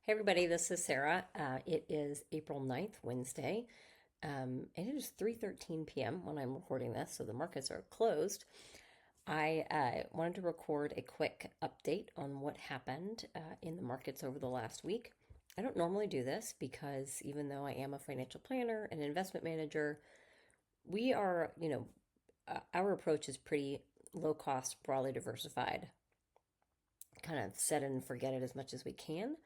Hey everybody, this is Sarah. It is April 9th, Wednesday, and it is 3:13 p.m. when I'm recording this, so the markets are closed. I wanted to record a quick update on what happened in the markets over the last week. I don't normally do this because even though I am a financial planner and investment manager, we are, our approach is pretty low cost, broadly diversified, kind of set it and forget it as much as we can.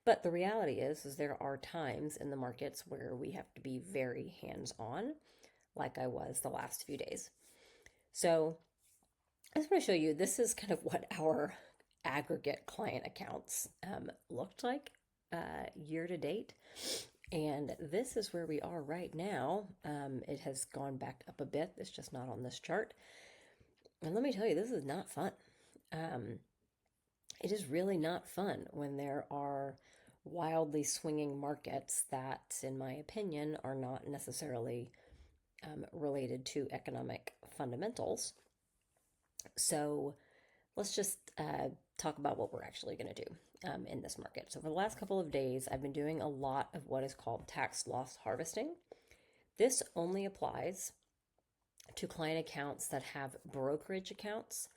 But the reality is there are times in the markets where we have to be very hands-on, like I was the last few days. So I just want to show you, this is kind of what our aggregate client accounts looked like year to date. And this is where we are right now. It has gone back up a bit. It's just not on this chart. And let me tell you, this is not fun. It is really not fun when there are wildly swinging markets that, in my opinion, are not necessarily related to economic fundamentals. So let's just talk about what we're actually going to do in this market. So for the last couple of days, I've been doing a lot of what is called tax loss harvesting. This only applies to client accounts that have brokerage accounts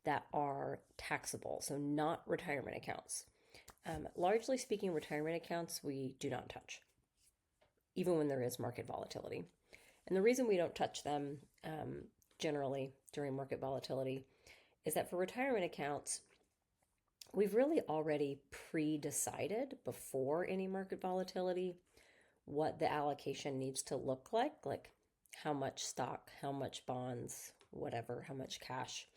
that are taxable, so not retirement accounts. Largely speaking, retirement accounts we do not touch, even when there is market volatility. And the reason we don't touch them generally during market volatility is that for retirement accounts, we've really already pre-decided before any market volatility what the allocation needs to look like how much stock, how much bonds, whatever, how much cash.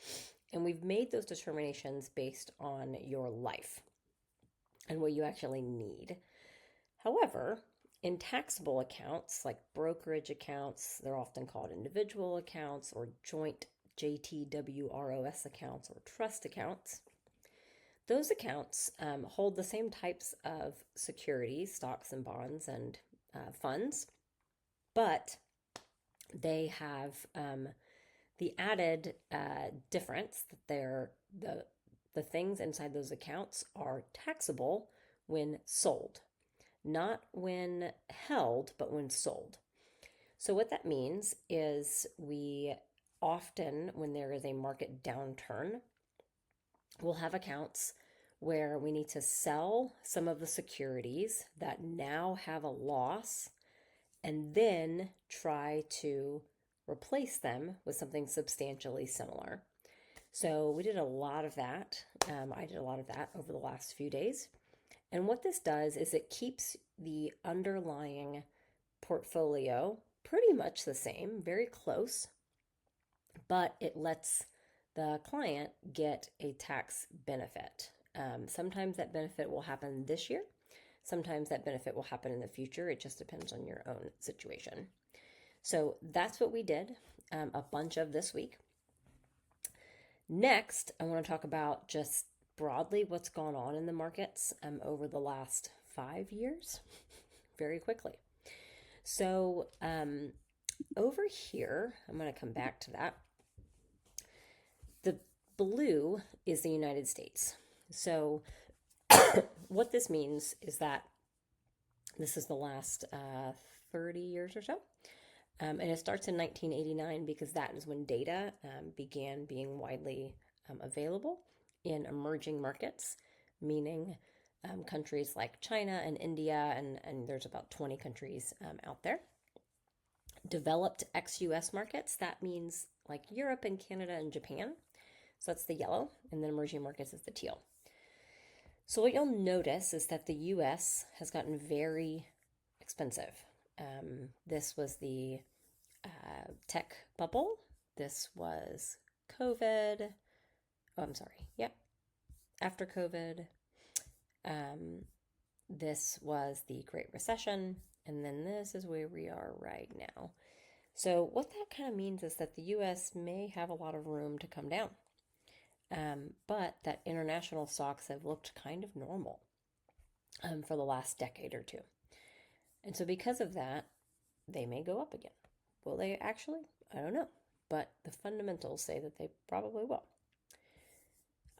And we've made those determinations based on your life and what you actually need. However, in taxable accounts, like brokerage accounts, they're often called individual accounts or joint JTWROS accounts or trust accounts. Those accounts hold the same types of securities, stocks and bonds and funds, but they have the added difference that they're the things inside those accounts are taxable when sold, not when held, but when sold. So what that means is we often, when there is a market downturn, we'll have accounts where we need to sell some of the securities that now have a loss and then try to replace them with something substantially similar. So we did a lot of that. I did a lot of that over the last few days. And what this does is it keeps the underlying portfolio pretty much the same, very close, but it lets the client get a tax benefit. Sometimes that benefit will happen this year. Sometimes that benefit will happen in the future. It just depends on your own situation. So that's what we did a bunch of this week. Next, I want to talk about just broadly what's gone on in the markets over the last 5 years, very quickly. So over here, I'm going to come back to that. The blue is the United States. So what this means is that this is the last 30 years or so. And it starts in 1989 because that is when data began being widely available in emerging markets, meaning countries like China and India, and there's about 20 countries out there. Developed ex-US markets, that means like Europe and Canada and Japan. So that's the yellow, and then emerging markets is the teal. So what you'll notice is that the US has gotten very expensive. This was the tech bubble. This was COVID. Oh, I'm sorry. Yep. After COVID. This was the Great Recession. And then this is where we are right now. So what that kind of means is that the US may have a lot of room to come down. But that international stocks have looked kind of normal for the last decade or two. And so because of that, they may go up again. Will they actually? I don't know. But the fundamentals say that they probably will.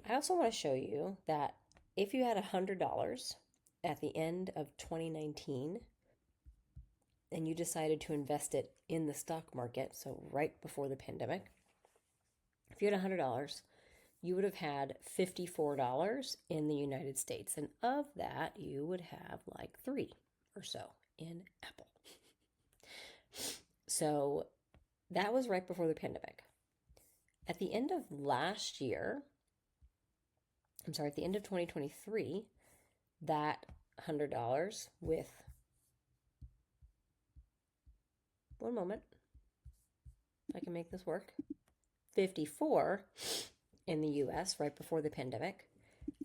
I also want to show you that if you had $100 at the end of 2019 and you decided to invest it in the stock market, so right before the pandemic, if you had $100, you would have had $54 in the United States. And of that, you would have like 3 or so in Apple. So that was right before the pandemic. At the end of last year, at the end of 2023, that $100 with, one moment, if I can make this work, 54 in the US right before the pandemic.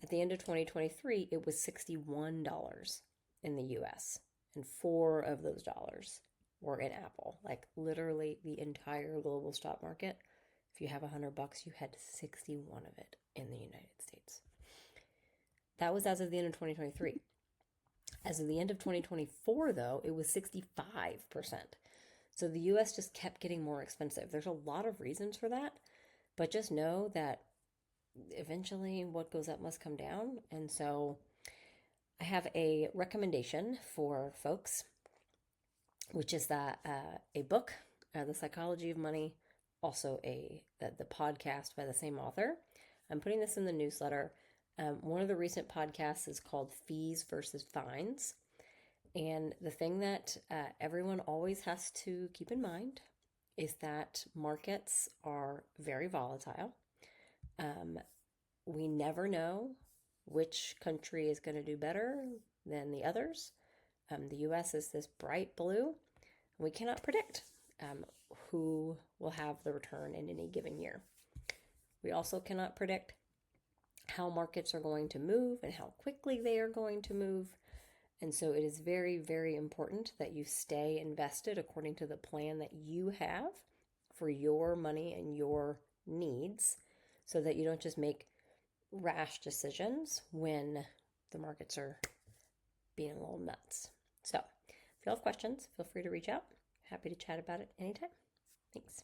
At the end of 2023, it was $61 in the US, and 4 of those dollars were in Apple. Like literally the entire global stock market, if you have $100, you had 61 of it in the United States. That was as of the end of 2023. As of the end of 2024, though, it was 65%. So the US just kept getting more expensive. There's a lot of reasons for that, but just know that eventually what goes up must come down. And so I have a recommendation for folks, which is that a book, The Psychology of Money, also the podcast by the same author. I'm putting this in the newsletter. One of the recent podcasts is called Fees versus Fines. And the thing that everyone always has to keep in mind is that markets are very volatile. We never know which country is going to do better than the others. The US is this bright blue. We cannot predict who will have the return in any given year. We also cannot predict how markets are going to move and how quickly they are going to move. And so it is very, very important that you stay invested according to the plan that you have for your money and your needs, so that you don't just make rash decisions when the markets are being a little nuts. So if you have questions, feel free to reach out. Happy to chat about it anytime. Thanks.